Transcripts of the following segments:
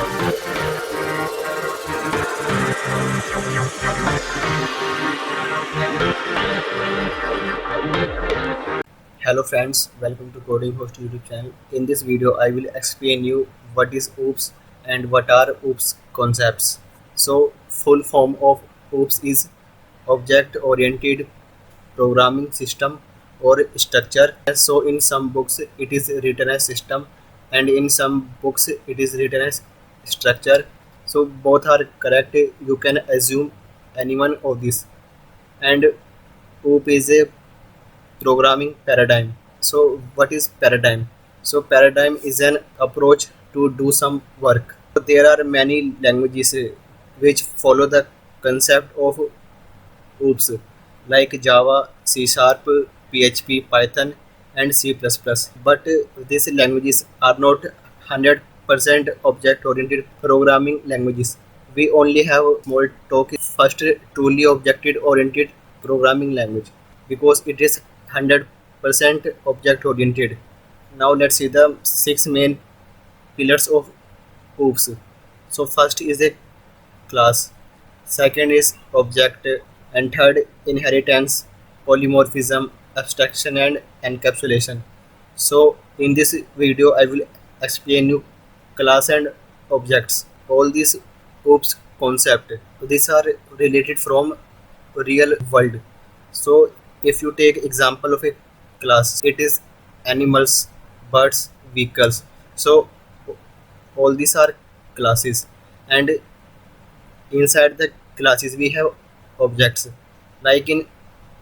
Hello friends, welcome to Coding Host YouTube channel. In this video, I will explain you what is OOPS and what are OOPS concepts. So, full form of OOPS is Object Oriented Programming System or Structure. So, in some books it is written as system, and in some books it is written as structure. So, both are correct. You can assume any one of these. And OOP is a programming paradigm. So, what is paradigm? So, paradigm is an approach to do some work. So, there are many languages which follow the concept of OOPS like Java, C Sharp, PHP, Python, and C++. But these languages are not 100% object oriented programming languages. We only have small talk first truly object oriented programming language because it is 100% object oriented. Now let's see the six main pillars of OOPS. So first is a class, second is object, and third inheritance, polymorphism, abstraction, and encapsulation. So in this video I will explain you class and objects. All these OOPS concept, these are related from real world. So if you take example of a class, it is animals, birds, vehicles. So all these are classes, and inside the classes we have objects. Like in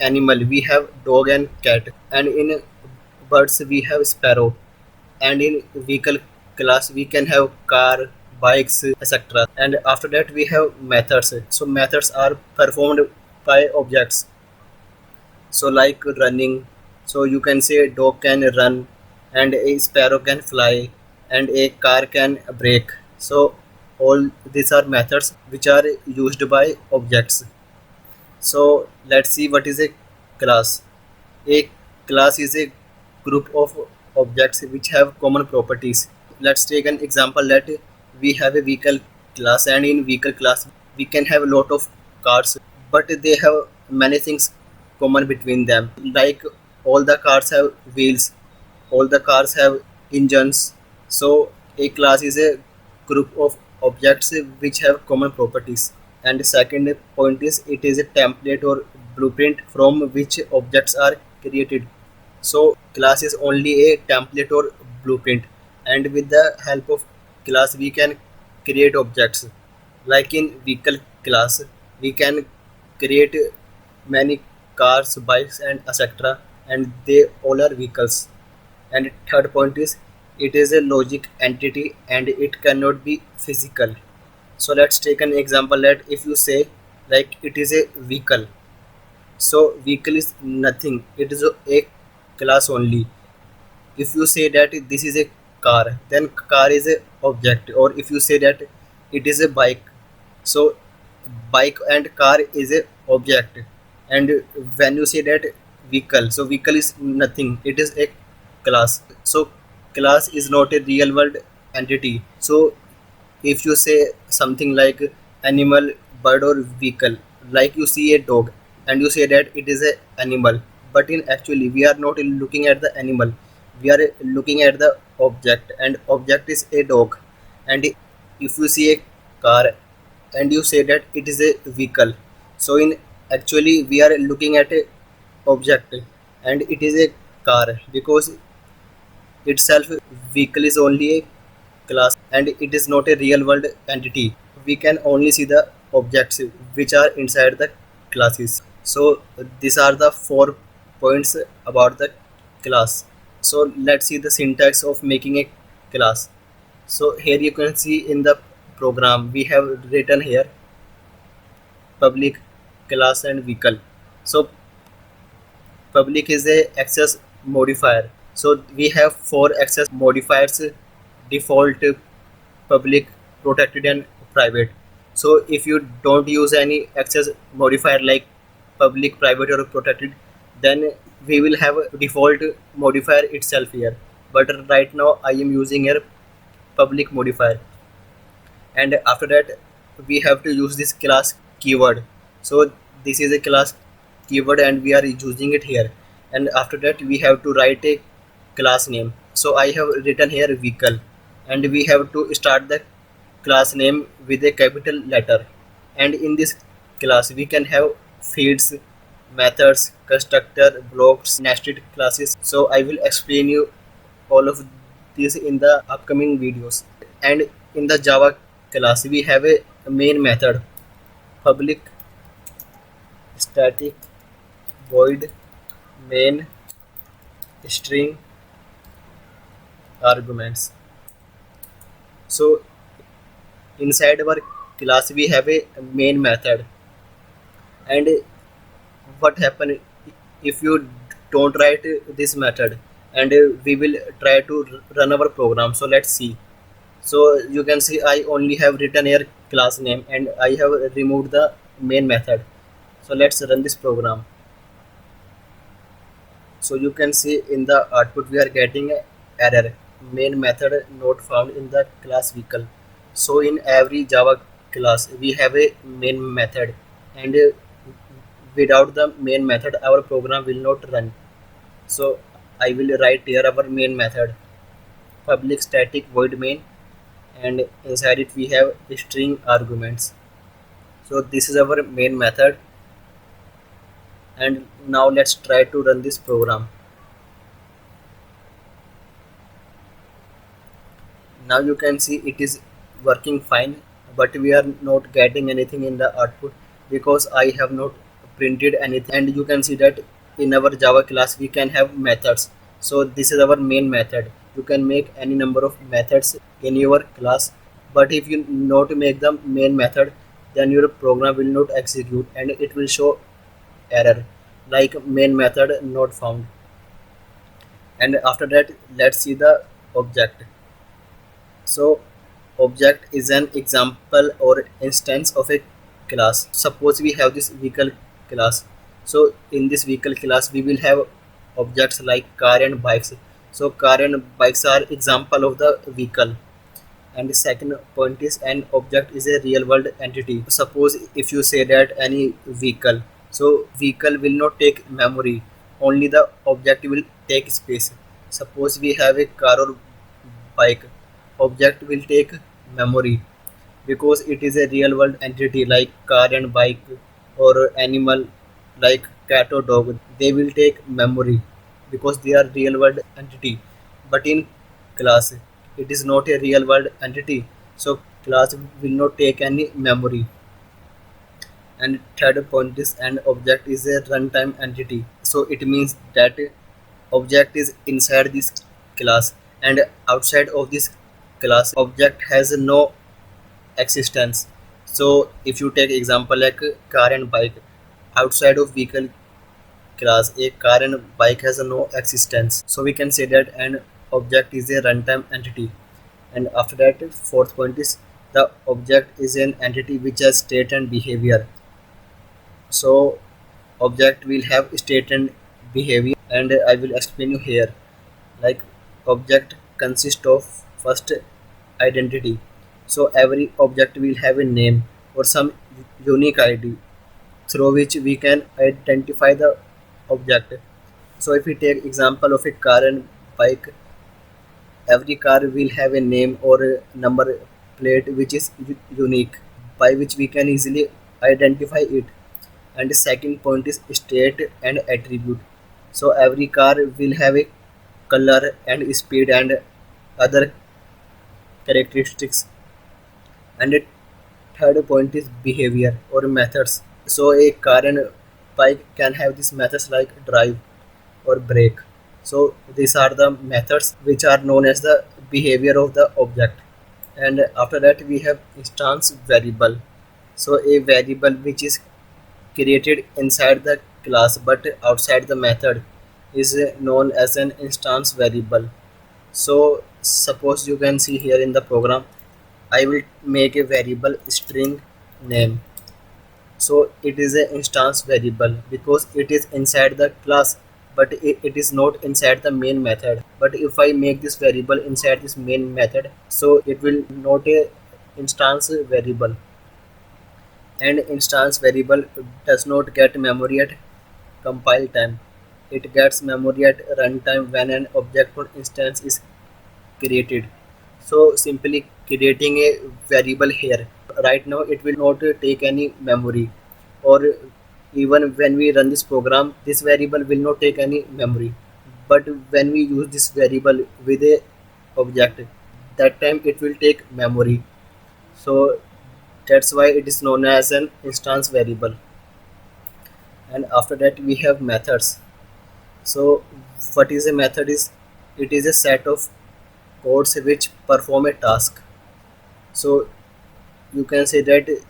animal we have dog and cat, and in birds we have sparrow, and in vehicle class we can have car, bikes, etc. And after that we have methods. So methods are performed by objects. So like running, so you can say a dog can run, and a sparrow can fly, and a car can brake. So all these are methods which are used by objects. So let's see what is a class. A class is a group of objects which have common properties. Let's take an example that we have a vehicle class, and in vehicle class we can have a lot of cars, but they have many things common between them. Like all the cars have wheels, all the cars have engines. So a class is a group of objects which have common properties. And the second point is it is a template or blueprint from which objects are created. So class is only a template or blueprint, and with the help of class we can create objects. Like in vehicle class we can create many cars, bikes, and etc., and they all are vehicles. And third point is it is a logic entity and it cannot be physical. So let's take an example that if you say like it is a vehicle, so vehicle is nothing, it is a class only. If you say that this is a car, then car is a object. Or if you say that it is a bike, so bike and car is a object. And when you say that vehicle, so vehicle is nothing, it is a class. So class is not a real world entity. So if you say something like animal, bird, or vehicle, like you see a dog and you say that it is a animal, but in actually we are not looking at the animal, we are looking at the object, and object is a dog. And if you see a car and you say that it is a vehicle, so in actually we are looking at a object, and it is a car because itself vehicle is only a class and it is not a real world entity. We can only see the objects which are inside the classes. So these are the 4 points about the class. So let's see the syntax of making a class. So here you can see in the program we have written here public, class, and vehicle. So public is a access modifier. So we have 4 access modifiers: default, public, protected, and private. So if you don't use any access modifier like public, private, or protected, then we will have a default modifier itself here. But right now I am using here public modifier. and after that we have to use this class keyword. So this is a class keyword and we are using it here, and after that we have to write a class name. So I have written here vehicle, and we have to start the class name with a capital letter. And in this class we can have fields, methods, constructor, blocks, nested classes. So I will explain you all of these in the upcoming videos. And in the Java class we have a main method, public static void main string arguments. So inside our class we have a main method, and what happen if you don't write this method, and we will try to run our program. So let's see. So you can see I only have written here class name and I have removed the main method. So let's run this program. So you can see in the output we are getting a error, main method not found in the class vehicle. So in every Java class we have a main method, and without the main method our program will not run. So I will write here our main method, public static void main, and inside it we have string arguments. So this is our main method, and now let's try to run this program. Now you can see it is working fine, but we are not getting anything in the output because I have not printed anything. And you can see that in our Java class we can have methods. So this is our main method. You can make any number of methods in your class, but if you not make the main method, then your program will not execute and it will show error like main method not found. And after that let's see the object. So object is an example or instance of a class. Suppose we have this vehicle class. So in this vehicle class we will have objects like car and bikes. So car and bikes are example of the vehicle. And the second point is an object is a real world entity. Suppose if you say that any vehicle, so vehicle will not take memory, only the object will take space. Suppose we have a car or bike, object will take memory because it is a real world entity like car and bike, or animal like cat or dog, they will take memory because they are real world entity. But in class it is not a real world entity, so class will not take any memory. And third point is an object is a runtime entity. So it means that object is inside this class, and outside of this class object has no existence. So if you take example like car and bike, outside of vehicle class a car and bike has no existence, so we can say that an object is a runtime entity. And after that fourth point is the object is an entity which has state and behavior. So object will have state and behavior, and I will explain you here. Like object consists of first identity. So every object will have a name or some unique ID through which we can identify the object. So if we take example of a car and bike, every car will have a name or a number plate which is unique, by which we can easily identify it. And the second point is state and attribute. So every car will have a color and speed and other characteristics. And the third point is behavior or methods. So a car and bike can have these methods like drive or brake. So these are the methods which are known as the behavior of the object. And after that we have instance variable. So a variable which is created inside the class but outside the method is known as an instance variable. So suppose you can see here in the program, I will make a variable string name. So it is an instance variable because it is inside the class, but it is not inside the main method. But if I make this variable inside this main method, so it will not instance variable, and instance variable does not get memory at compile time. It gets memory at runtime when an object or instance is created. So simply creating a variable here, right now it will not take any memory, or even when we run this program, this variable will not take any memory. But when we use this variable with a object, that time it will take memory. So that's why it is known as an instance variable. And after that we have methods. So what is a method is, it is a set of codes which perform a task. So you can say that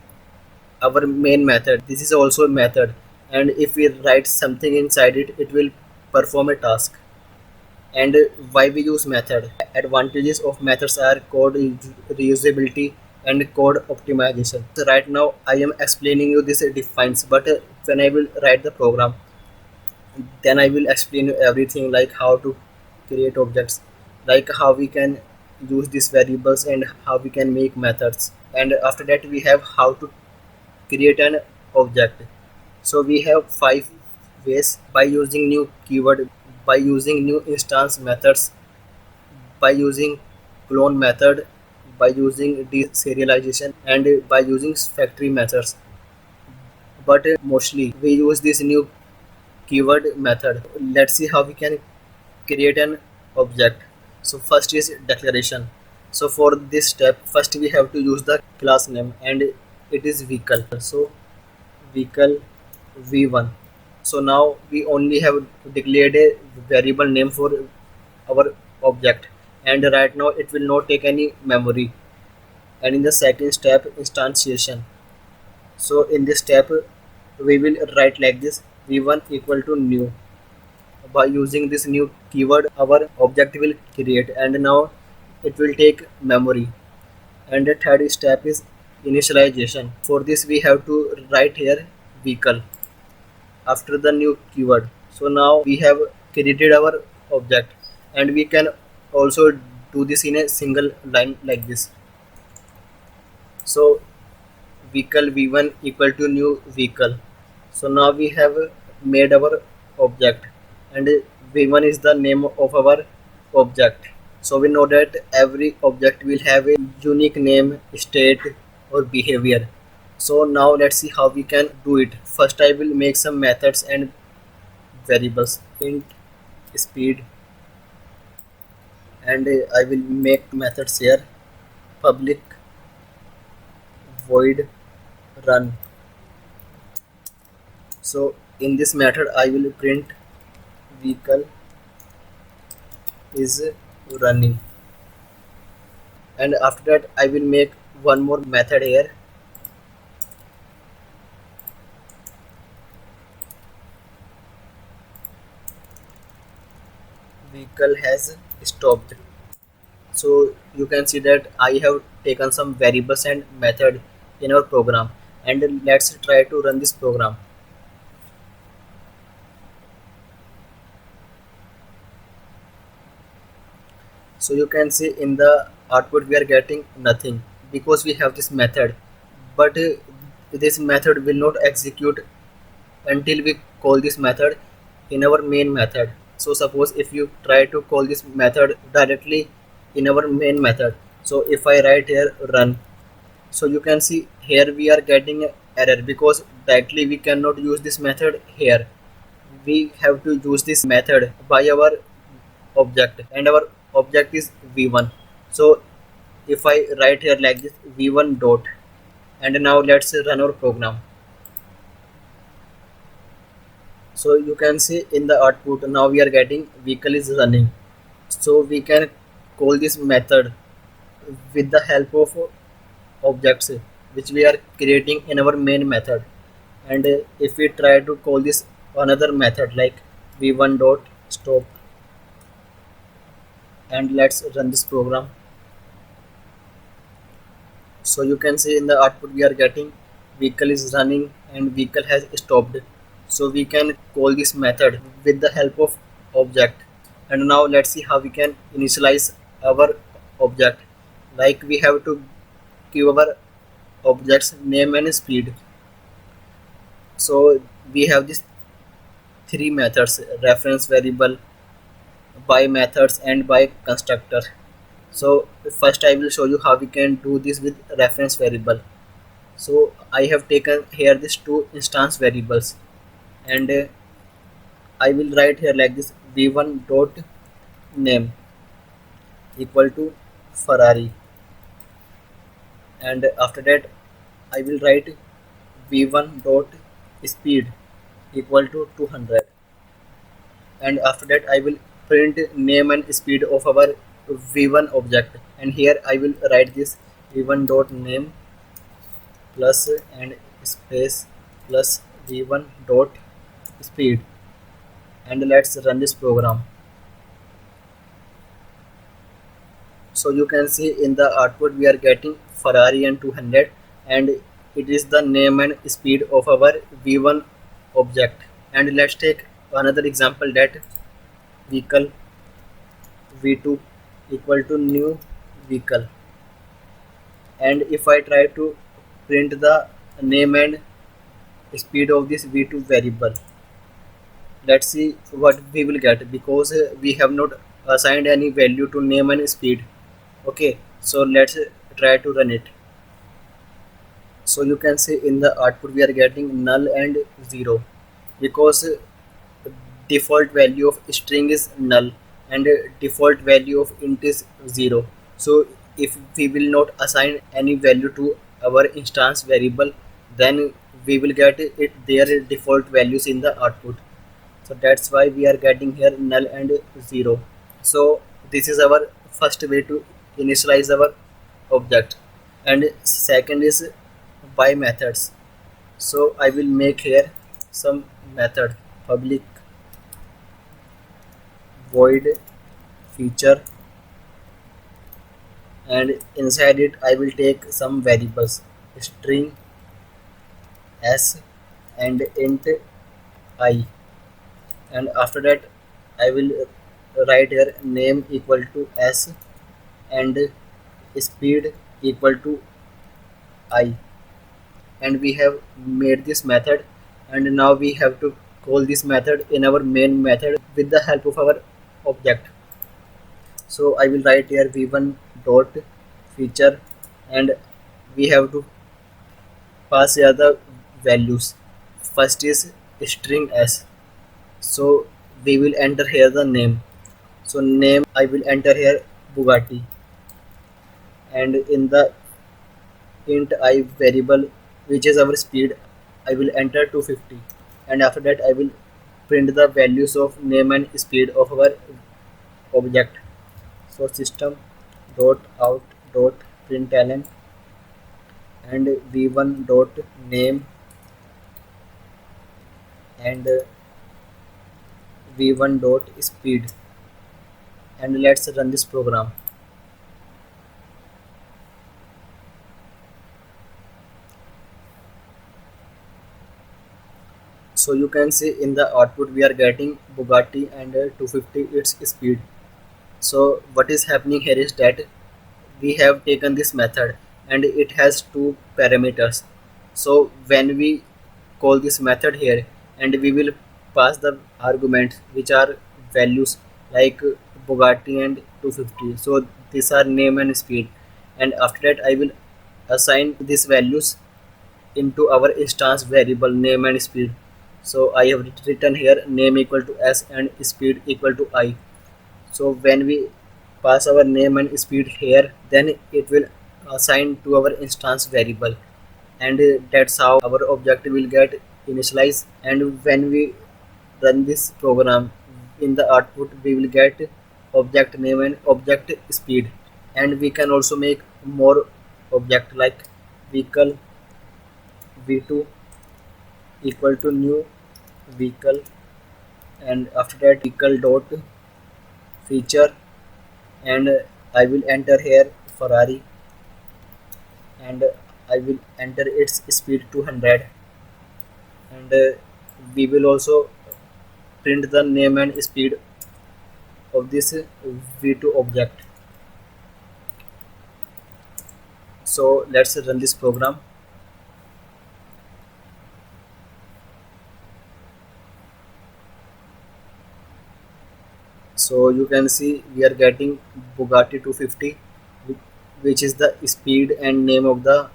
our main method, this is also a method, and if we write something inside it, it will perform a task. And why we use method? Advantages of methods are code reusability and code optimization. So right now I am explaining you this defines, but when I will write the program, then I will explain you everything, like how to create objects, like how we can use these variables, and how we can make methods. And after that we have how to create an object. So we have 5 ways: by using new keyword, by using new instance methods, by using clone method, by using deserialization, and by using factory methods. But mostly we use this new keyword method. Let's see how we can create an object. So first is declaration. So for this step, first we have to use the class name, and it is vehicle. So vehicle v1. So now we only have declared a variable name for our object, and right now it will not take any memory. And in the second step, instantiation. So in this step we will write like this: v1 equal to new. By using this new keyword, our object will create, and now it will take memory. And the third step is initialization. For this we have to write here vehicle after the new keyword. So now we have created our object, and we can also do this in a single line like this. So vehicle v1 equal to new vehicle. So now we have made our object, and v1 is the name of our object. So we know that every object will have a unique name, state, or behavior. So now let's see how we can do it. First I will make some methods and variables. Int speed, and I will make methods here: public void run. So in this method I will print vehicle is running. And after that I will make one more method here: vehicle has stopped. So you can see that I have taken some variables and method in our program, and let's try to run this program. So you can see in the output we are getting nothing, because we have this method. But this method will not execute until we call this method in our main method. So suppose if you try to call this method directly in our main method, so if I write here run, so you can see here we are getting an error, because directly we cannot use this method here. We have to use this method by our object, and our object is v1. So if I write here like this v1 dot, and now let's run our program. So you can see in the output now we are getting vehicle is running. So we can call this method with the help of objects which we are creating in our main method. And if we try to call this another method like v1 dot stop, and let's run this program. So you can see in the output we are getting vehicle is running and vehicle has stopped. So we can call this method with the help of object. And now let's see how we can initialize our object. Like we have to give our objects name and speed. So we have these three methods: reference variable, by methods, and by constructor. So first I will show you how we can do this with reference variable. So I have taken here these two instance variables, and I will write here like this: v1 dot name equal to Ferrari, and after that I will write v1 dot speed equal to 200, and after that I will print name and speed of our v1 object, and here I will write this v1 dot name plus and space plus v1 dot speed, and let's run this program. So you can see in the output we are getting Ferrari and 200, and it is the name and speed of our v1 object. And let's take another example, that vehicle v2 equal to new vehicle, and if I try to print the name and speed of this v2 variable, let's see what we will get, because we have not assigned any value to name and speed. Okay, so let's try to run it. So you can see in the output we are getting null and 0, because default value of string is null and default value of int is 0. So if we will not assign any value to our instance variable, then we will get it their default values in the output. So that's why we are getting here null and 0. So this is our first way to initialize our object, and second is by methods. So I will make here some method, public void feature, and inside it I will take some variables, string s and int I, and after that I will write here name equal to s and speed equal to I, and we have made this method, and now we have to call this method in our main method with the help of our object. So I will write here v1 dot feature, and we have to pass here the values. First is string s, so we will enter here the name. So name I will enter here Bugatti, and in the int I variable, which is our speed, I will enter 250, and after that I will print the values of name and speed of our object. So system dot out dot println, and v1 dot name and v1 dot speed, and let's run this program. So you can see in the output we are getting Bugatti and 250 its speed. So what is happening here is that we have taken this method, and it has two parameters. So when we call this method here, and we will pass the arguments which are values like Bugatti and 250. So these are name and speed, and after that I will assign these values into our instance variable name and speed. So I have written here name equal to s and speed equal to I. So when we pass our name and speed here, then it will assign to our instance variable, and that's how our object will get initialized. And when we run this program, in the output we will get object name and object speed, and we can also make more object like vehicle v2 equal to new vehicle, and after that vehicle dot feature, and I will enter here Ferrari, and I will enter its speed 200, and we will also print the name and speed of this v2 object. So let's run this program. So you can see we are getting Bugatti 250, which is the speed and name of the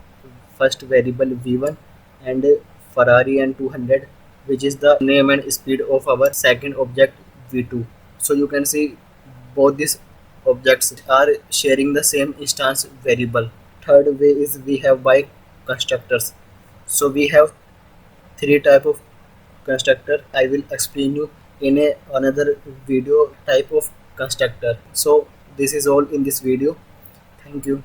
first variable v1, and Ferrari and 200, which is the name and speed of our second object v2. So you can see both these objects are sharing the same instance variable. Third way is we have by constructors. So we have three type of constructor. I will explain you in another video type of constructor. So this is all in this video. Thank you.